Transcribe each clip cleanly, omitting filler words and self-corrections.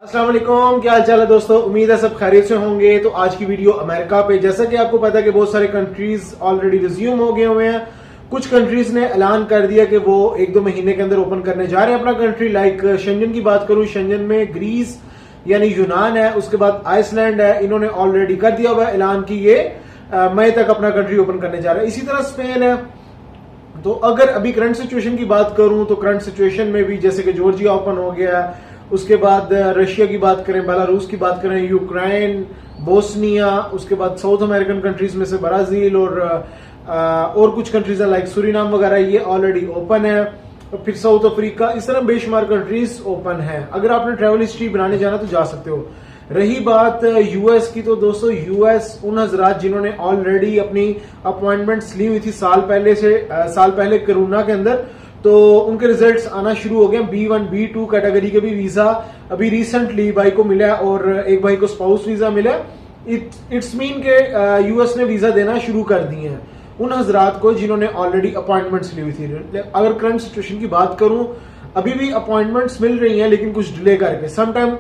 अस्सलाम वालेकुम, क्या हाल चाल है दोस्तों। उम्मीद है सब खैरियत से होंगे। तो आज की वीडियो अमेरिका पे, जैसा कि आपको पता है कि बहुत सारे कंट्रीज ऑलरेडी रिज्यूम हो गए हुए हैं। कुछ कंट्रीज ने ऐलान कर दिया कि वो एक दो महीने के अंदर ओपन करने जा रहे हैं अपना कंट्री। लाइक शेंजन की बात करूं, शेंजन में ग्रीस यानी यूनान है, उसके बाद आइसलैंड है। इन्होंने ऑलरेडी कर दिया हुआ ऐलान कि ये मई तक अपना कंट्री ओपन करने जा रहा है। इसी तरह स्पेन है। तो अगर अभी करंट सिचुएशन की बात करूं तो करंट सिचुएशन में भी जैसे कि जॉर्जिया ओपन हो गया, उसके बाद रशिया की बात करें, बेलारूस की बात करें, यूक्रेन, बोस्निया, उसके बाद साउथ अमेरिकन कंट्रीज में से ब्राजील और कुछ कंट्रीज लाइक सूरीनाम वगैरह, ये ऑलरेडी ओपन है। फिर साउथ अफ्रीका, इस तरह बेशुमार कंट्रीज ओपन है। अगर आपने ट्रैवल हिस्ट्री बनाने जाना तो जा सकते हो। रही बात यूएस की, तो दोस्तों यूएस उन हजरात जिन्होंने ऑलरेडी अपनी अपॉइंटमेंट्स ली हुई थी साल पहले कोरोना के अंदर, तो उनके रिजल्ट्स आना शुरू हो गए। B1 B2 कैटेगरी के भी वीजा अभी रिसेंटली भाई को मिला और एक भाई को स्पाउस वीजा मिला। इट्स मीन के यूएस ने वीजा देना शुरू कर दिए हैं उन हजरात को जिन्होंने ऑलरेडी अपॉइंटमेंट्स ली हुई थी। अगर करंट सिचुएशन की बात करूं, अभी भी अपॉइंटमेंट्स मिल रही हैं लेकिन कुछ डिले करके। समटाइम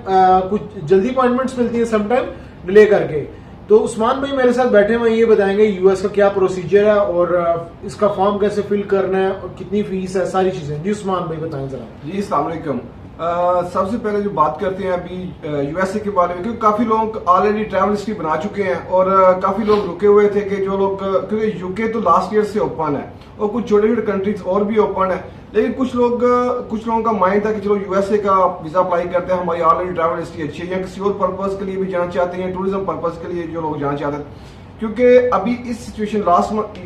कुछ जल्दी अपॉइंटमेंट्स मिलती है, समटाइम डिले करके। तो उस्मान भाई मेरे साथ बैठे हुए ये बताएंगे यूएस का क्या प्रोसीजर है और इसका फॉर्म कैसे फिल करना है और कितनी फीस है, सारी चीजें। जी उस्मान भाई बताएं जरा। जी अस्सलाम वालेकुम। सबसे पहले जो बात करते हैं अभी यूएसए के बारे में, क्योंकि काफी लोग ऑलरेडी ट्रैवल हिस्ट्री बना चुके हैं और काफी लोग रुके हुए थे कि जो लोग, क्योंकि यूके तो लास्ट ईयर से ओपन है और कुछ छोटे छोटे कंट्रीज और भी ओपन है, लेकिन कुछ लोगों का माइंड था कि चलो यूएसए का वीजा अप्लाई करते हैं, हमारी ऑलरेडी ट्रैवल हिस्ट्री अच्छी है, या किसी और पर्पज के लिए भी जाना चाहते हैं, टूरिज्म पर्पज के लिए जो लोग जाना चाहते हैं। क्योंकि अभी इस सिचुएशन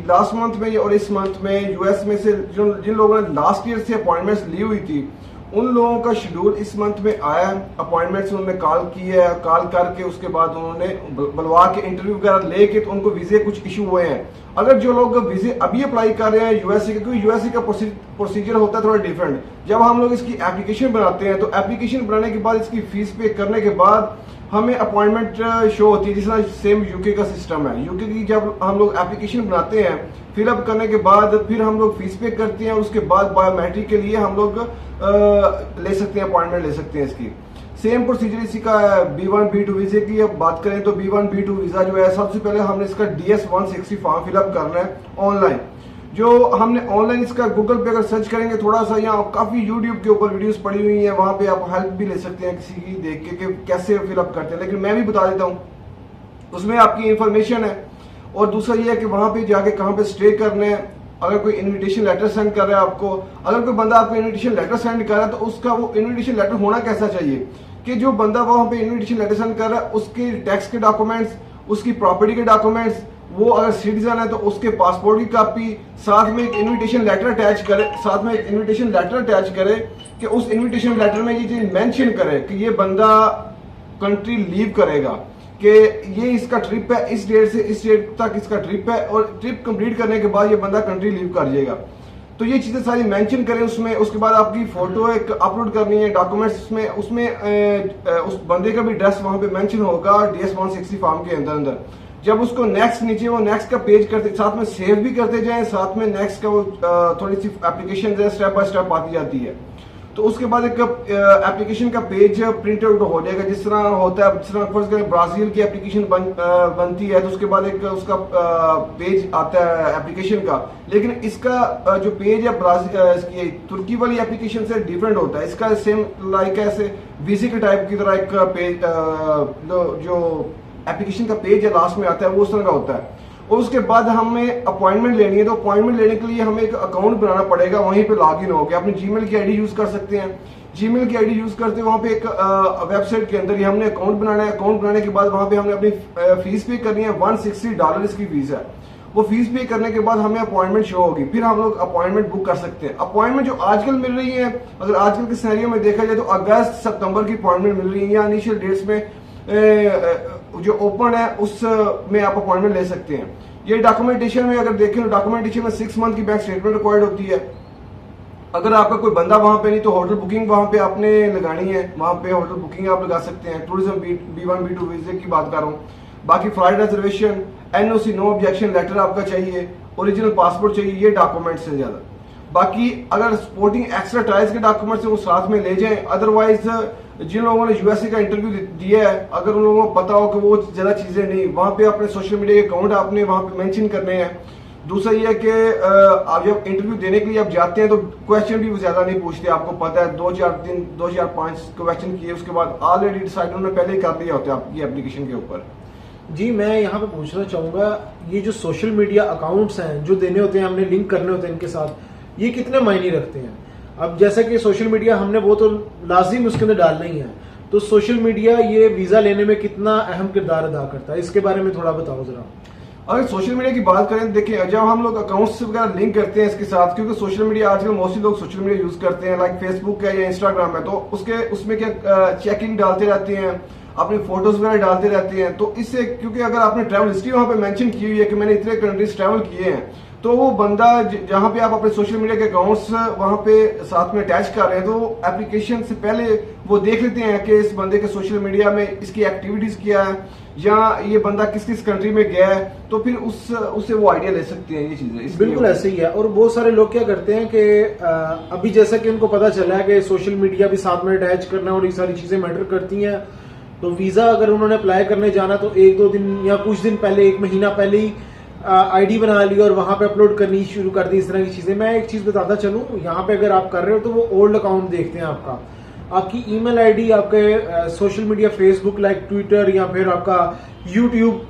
लास्ट मंथ में और इस मंथ में यूएस में से जिन लोगों ने लास्ट ईयर से अपॉइंटमेंट्स ली हुई थी, उन लोगों का शेड्यूल इस मंथ में आया। अपॉइंटमेंट्स उन्होंने कॉल की है, कॉल करके उसके बाद उन्होंने बुलवा के इंटरव्यू वगैरह लेके तो उनको वीजे कुछ इशू हुए हैं। अगर जो लोग वीजे अभी अप्लाई कर रहे हैं यूएसए के, क्योंकि यूएसए का प्रोसीजर होता है थोड़ा डिफरेंट। जब हम लोग इसकी एप्लीकेशन बनाते हैं तो एप्लीकेशन बनाने के बाद इसकी फीस पे करने के बाद हमें अपॉइंटमेंट शो होती है, जिस तरह सेम यूके का सिस्टम है। यूके की जब हम लोग एप्लीकेशन बनाते हैं, फिलअप करने के बाद फिर हम लोग फीस पे करते हैं, उसके बाद बायोमेट्रिक के लिए हम लोग ले सकते हैं, अपॉइंटमेंट ले सकते हैं। इसकी सेम प्रोसीजर इसी का B1 B2 वीजे की अब बात करें तो B1 B2 वीजा जो है, सबसे पहले हमने इसका DS-160 फॉर्म फिलअप करना है ऑनलाइन। जो हमने ऑनलाइन इसका गूगल पे अगर सर्च करेंगे, थोड़ा सा यहाँ काफी यूट्यूब के ऊपर वीडियोस पड़ी हुई हैं, वहां पे आप हेल्प भी ले सकते हैं किसी की देख के कि कैसे फिलअप करते हैं, लेकिन मैं भी बता देता हूँ। उसमें आपकी इंफॉर्मेशन है और दूसरा ये है कि वहां पे जाके कहाँ पे स्टे करने हैं। अगर कोई इनविटेशन लेटर सेंड कर रहा है आपको, अगर कोई बंदा आपको इनविटेशन लेटर सेंड कर रहा है तो उसका वो इनविटेशन लेटर होना कैसा चाहिए कि जो बंदा वहां पे इनविटेशन लेटर सेंड कर रहा है उसके टैक्स के डॉक्यूमेंट्स, उसकी प्रॉपर्टी के डॉक्यूमेंट्स, वो अगर सिटीजन है तो उसके पासपोर्ट की कॉपी, साथ में एक इनविटेशन लेटर अटैच करे कि उस इनविटेशन लेटर में ये चीज मेंशन करे कि ये बंदा कंट्री लीव करेगा, कि ये इसका ट्रिप है, इस डेट से इस डेट तक इसका ट्रिप है और ट्रिप कंप्लीट करने के बाद ये बंदा कंट्री लीव कर जाएगा। तो ये चीजें सारी मेंशन करें उसमें। उसके बाद आपकी फोटो एक अपलोड करनी है, डॉक्यूमेंट्स उसमें उस बंदे का भी एड्रेस वहां पे मेंशन होगा DS-160 फॉर्म के अंदर। जब उसको नेक्स्ट नीचे वो नेक्स्ट का पेज करते, साथ में सेव भी करते जाएं, साथ में नेक्स्ट का वो थोड़ी सी एप्लीकेशन है स्टेप बाय स्टेप आती जाती है। तो उसके बाद एक एप्लीकेशन का पेज प्रिंट आउट हो जाएगा, जिस तरह होता है, जिस तरह फर्ज करें ब्राजील की एप्लीकेशन बनती है तो उसके बाद एक उसका पेज आता है एप्लीकेशन का। लेकिन इसका जो पेज है इसकी तुर्की वाली एप्लीकेशन से डिफरेंट होता है। इसका सेम लाइक ऐसे वीजे के टाइप की तरह एक पेज जो एप्लीकेशन का पेज है लास्ट में आता है, वो उस तरह का होता है। और उसके बाद हमें अपॉइंटमेंट लेनी है, तो अपॉइंटमेंट लेने के लिए हमें एक अकाउंट बनाना पड़ेगा, वहीं पे लॉगिन हो गया। अपनी जीमेल की आईडी यूज कर सकते हैं। जीमेल की आईडी यूज करते वहां पे एक वेबसाइट के अंदर ही हमने अकाउंट बनाना है। अकाउंट बनाने के बाद वहां पे हमने अपनी फीस पे करनी है, $160 इसकी फीस है। वो फीस पे करने के बाद हमें अपॉइंटमेंट शो होगी, फिर हम लोग अपॉइंटमेंट बुक कर सकते हैं। अपॉइंटमेंट जो आजकल मिल रही है, अगर आजकल के सिनेरियो में देखा जाए तो अगस्त सितंबर की अपॉइंटमेंट मिल रही है, या इनिशियल डेट्स में जो ओपन है उसमें आप अपॉइंटमेंट ले सकते हैं। ये डॉक्यूमेंटेशन में अगर देखें तो डॉक्यूमेंटेशन में 6 मंथ की बैंक स्टेटमेंट रिक्वायर्ड होती है। अगर आपका कोई बंदा वहां पे नहीं तो होटल बुकिंग वहां पे आपने लगानी है, वहां पे होटल बुकिंग आप लगा सकते हैं। टूरिज्म B1 B2 वीजे की बात कर रहा हूँ। बाकी flight reservation, NOC no objection letter आपका चाहिए, ओरिजिनल पासपोर्ट चाहिए, ये डॉक्यूमेंट्स है ज्यादा। बाकी अगर सपोर्टिंग एक्स्ट्रा ट्राइल्स के डॉक्यूमेंट्स वो साथ में ले जाएं। अदरवाइज जिन लोगों ने यूएसए का इंटरव्यू दिया है, अगर उन लोगों को पता हो कि वो ज्यादा चीजें नहीं, वहां पे अपने सोशल मीडिया के अकाउंट आपने वहां पे मेंशन करने हैं। दूसरा ये है कि आप जब इंटरव्यू देने के लिए आप जाते हैं तो क्वेश्चन भी वो ज्यादा नहीं पूछते। आपको पता है 2-4 क्वेश्चन किए, उसके बाद ऑलरेडी डिसाइड उन्होंने पहले ही कर लिया होता है आपकी एप्लीकेशन के ऊपर। जी, मैं यहाँ पे पूछना चाहूंगा, ये जो सोशल मीडिया अकाउंट्स हैं जो देने होते हैं, हमने लिंक करने होते हैं इनके साथ, ये कितने मायने रखते हैं? अब जैसा कि सोशल मीडिया हमने वो तो लाजिम उसके अंदर डालना ही है, तो सोशल मीडिया ये वीजा लेने में कितना अहम किरदार अदा करता है, इसके बारे में थोड़ा बताओ जरा। अगर सोशल मीडिया की बात करें, देखिए जब हम लोग अकाउंट्स वगैरह लिंक करते हैं इसके साथ, क्योंकि सोशल मीडिया आजकल मोस्टली लोग सोशल मीडिया यूज करते हैं, लाइक फेसबुक है या इंस्टाग्राम है, तो उसमें क्या चेकिंग डालते रहते हैं, अपनी फोटोज वगैरह डालते रहते हैं। तो इससे, क्योंकि अगर आपने ट्रैवल हिस्ट्री वहां पे मेंशन की हुई है कि मैंने इतने कंट्रीज ट्रैवल किए हैं, तो वो बंदा जहां पे आप अपने सोशल मीडिया के अकाउंट्स वहां पे साथ में अटैच कर रहे हैं, तो एप्लीकेशन से पहले वो देख लेते हैं कि इस बंदे के सोशल मीडिया में इसकी एक्टिविटीज क्या है, या ये बंदा किस किस कंट्री में गया है, तो फिर उससे वो आइडिया ले सकते हैं ये चीजें। बिल्कुल ऐसे ही है। और बहुत सारे लोग क्या करते हैं कि अभी जैसा कि उनको पता चला है कि सोशल मीडिया भी साथ में अटैच करना और ये सारी चीजें मैटर करती हैं, तो वीजा अगर उन्होंने अप्लाई करने जाना तो 1-2 दिन या कुछ दिन पहले, 1 महीना पहले ही आईडी बना ली और वहां पे अपलोड करनी शुरू कर दी, इस तरह की चीजें। मैं एक चीज बताता चलूं, यहाँ पे अगर आप कर रहे हो तो वो ओल्ड अकाउंट देखते हैं आपका, आपकी ईमेल आईडी, आपके social media, Facebook, like Twitter, या फिर आपका यूट्यूब,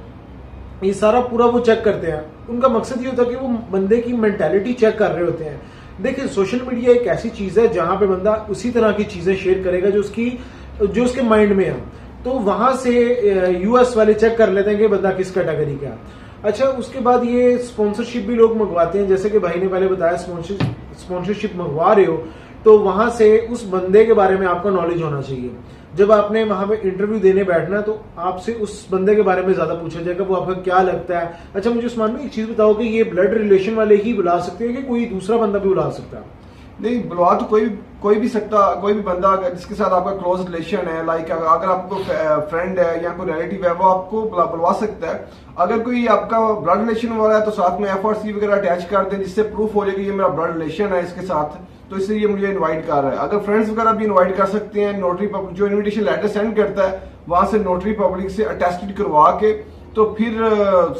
ये सारा पूरा वो चेक करते हैं। उनका मकसद ये होता है कि वो बंदे की मेंटालिटी चेक कर रहे होते हैं। देखिए, सोशल मीडिया एक ऐसी चीज है जहां पे बंदा उसी तरह की चीजें शेयर करेगा जो उसके माइंड में है, तो वहां से यूएस वाले चेक कर लेते हैं कि बंदा किस कैटेगरी का। अच्छा, उसके बाद ये स्पॉन्सरशिप भी लोग मंगवाते हैं, जैसे कि भाई ने पहले बताया, स्पॉन्सरशिप मंगवा रहे हो तो वहां से उस बंदे के बारे में आपको नॉलेज होना चाहिए। जब आपने वहां पे इंटरव्यू देने बैठना तो आपसे उस बंदे के बारे में ज्यादा पूछा जाएगा, वो आपका क्या लगता है। अच्छा, मुझे उस्मान में एक चीज बताओ कि ये ब्लड रिलेशन वाले ही बुला सकते हैं कि कोई दूसरा बंदा भी बुला सकता है? नहीं, बुलवा तो कोई भी सकता, कोई भी बंदा जिसके साथ आपका क्लोज रिलेशन है, लाइक अगर आपको फ्रेंड है या कोई रिलेटिव है, वो आपको बुलवा सकता है। अगर कोई आपका ब्लड रिलेशन वाला है तो साथ में एफआरसी वगैरह अटैच कर दें, जिससे प्रूफ हो जाए कि ये मेरा ब्लड रिलेशन है इसके साथ, तो इसलिए ये मुझे इनवाइट कर रहा है। अगर फ्रेंड्स वगैरह भी इनवाइट कर सकते हैं, नोटरी पब्लिक जो इन्विटेशन लेटर सेंड करता है वहां से नोटरी पब्लिक से अटेस्टेड करवा के तो फिर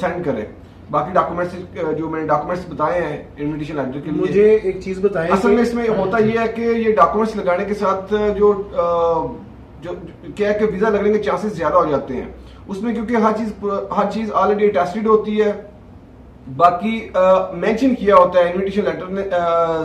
सेंड करें। बाकी डॉक्यूमेंट्स जो मैंने डॉक्यूमेंट्स बताए हैं इनविटेशन लेटर के लिए, मुझे एक चीज बताएं। असल में इसमें होता यह है कि ये डॉक्यूमेंट्स लगाने के साथ जो क्या है कि वीजा लगने के चांसेस ज्यादा हो जाते हैं उसमें, क्योंकि हर चीज ऑलरेडी अटेस्टेड होती है। बाकी मेंशन किया होता है इनविटेशन लेटर ने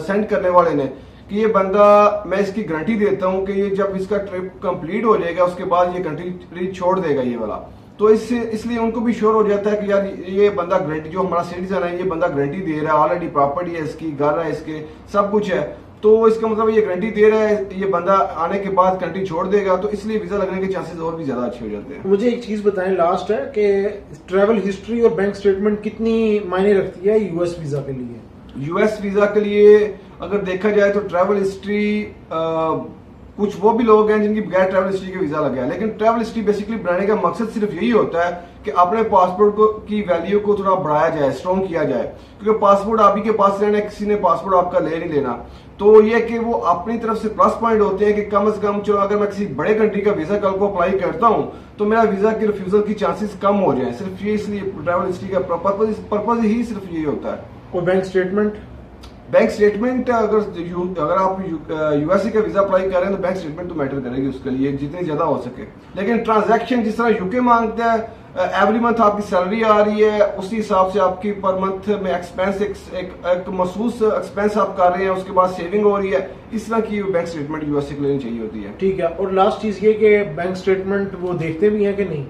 सेंड करने वाले ने कि ये बंदा, मैं इसकी गारंटी देता हूं कि ये जब इसका ट्रिप कंप्लीट हो जाएगा उसके बाद ये कंट्री छोड़ देगा ये वाला। तो इसलिए उनको भी श्योर हो जाता है कि यार ये बंदा गारंटी, जो हमारा सिटीजन है, ये बंदा गारंटी दे रहा है, ऑलरेडी प्रॉपर्टी है इसकी, घर है इसके, सब कुछ है, तो इसका मतलब ये गारंटी दे रहा है ये बंदा आने के बाद कंट्री छोड़ देगा, तो इसलिए वीजा लगने के चांसेस और भी ज्यादा अच्छे हो जाते हैं। मुझे एक चीज बताएं, लास्ट है कि ट्रैवल हिस्ट्री और बैंक स्टेटमेंट कितनी मायने रखती है यूएस वीजा के लिए? यूएस वीजा के लिए अगर देखा जाए तो ट्रैवल हिस्ट्री, कुछ वो भी लोग हैं जिनकी बगैर ट्रैवल हिस्ट्री के वीजा लगे हैं, लेकिन ट्रैवल हिस्ट्री बेसिकली बनाने का मकसद सिर्फ यही होता है कि अपने पासपोर्ट की वैल्यू को थोड़ा बढ़ाया जाए, स्ट्रॉन्ग किया जाए, क्योंकि पासपोर्ट आप ही के पास रहना है, किसी ने पासपोर्ट आपका ले नहीं लेना। तो ये कि वो अपनी तरफ से प्लस पॉइंट होते हैं कि कम से कम चलो अगर मैं किसी बड़े कंट्री का वीजा कल को अप्लाई करता हूं तो मेरा वीजा की रिफ्यूजल की चांसेस कम हो जाए। सिर्फ ये, इसलिए ट्रैवल हिस्ट्री का पर्पज ही सिर्फ यही होता है। और बैंक स्टेटमेंट अगर आप यूएसए का वीजा अप्लाई कर रहे हैं तो बैंक स्टेटमेंट तो मैटर करेगी उसके लिए जितनी ज्यादा हो सके। लेकिन ट्रांजैक्शन जिस तरह यूके मांगता है, एवरी मंथ आपकी सैलरी आ रही है, उसी हिसाब से आपकी पर मंथ में एक्सपेंस एक महसूस एक्सपेंस आप कर रहे हैं, उसके बाद सेविंग हो रही है, इस तरह की बैंक स्टेटमेंट यूएसए के लिए चाहिए होती है। ठीक है। और लास्ट चीज ये कि बैंक स्टेटमेंट वो देखते भी हैं कि नहीं?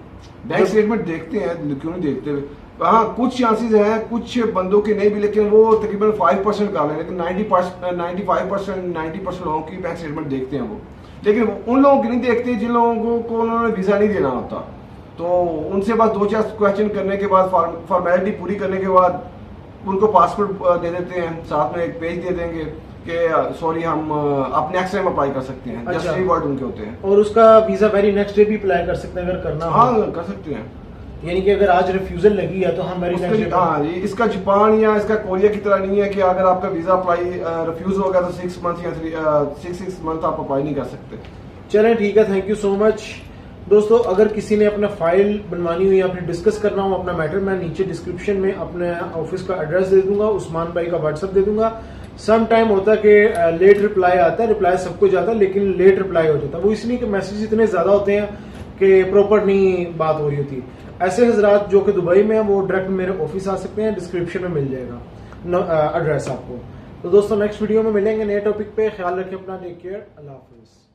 बैंक स्टेटमेंट देखते हैं, क्यों नहीं देखते हुए। हाँ, कुछ चांसेस हैं कुछ बंदों के नहीं भी, लेकिन वो तकरीबन 5% कर रहे हैं, लेकिन 95% 90% लोगों की बैंक स्टेटमेंट देखते हैं वो। लेकिन उन लोगों की नहीं देखते जिन लोगों को उन्होंने वीजा नहीं देना होता, तो उनसे बस 2-4 क्वेश्चन करने के बाद, फॉर्मेलिटी पूरी करने के बाद उनको पासपोर्ट दे देते हैं, साथ में एक पेज दे देंगे कि सॉरी हम आप नेक्स्ट टाइम अप्लाई कर सकते हैं। जस्ट 3 वर्ड उनके होते हैं। और उसका वीजा वेरी नेक्स्ट डे भी अप्लाई कर सकते हैं अगर करना हो? हाँ, कर सकते हैं। यानी कि अगर आज रिफ्यूजल लगी है तो हम उसके- हाँ जी, इसका जापान या इसका कोरिया की तरह नहीं है कि अगर आपका वीजा अप्लाई रिफ्यूज होगा तो 6 मंथ या 6 मंथ आप अप्लाई नहीं कर सकते। चलें ठीक है, थैंक यू सो मच दोस्तों। अगर किसी ने अपना फाइल बनवानी हुई या फिर डिस्कस करना हो अपना मैटर, मैं नीचे डिस्क्रिप्शन में अपने ऑफिस का एड्रेस दे दूंगा, उस्मान भाई का व्हाट्सएप दे दूंगा। सम टाइम होता है कि लेट रिप्लाई आता है, रिप्लाई सबको जाता है लेकिन लेट रिप्लाई हो जाता है, वो इसलिए कि मैसेज इतने ज्यादा होते हैं कि प्रॉपर नहीं बात हो रही होती। ऐसे हजरात जो कि दुबई में हैं वो डायरेक्ट मेरे ऑफिस आ सकते हैं, डिस्क्रिप्शन में मिल जाएगा एड्रेस आपको। तो दोस्तों नेक्स्ट वीडियो में मिलेंगे नए टॉपिक पे, ख्याल रखें अपना, टेक केयर, अल्लाह हाफिज।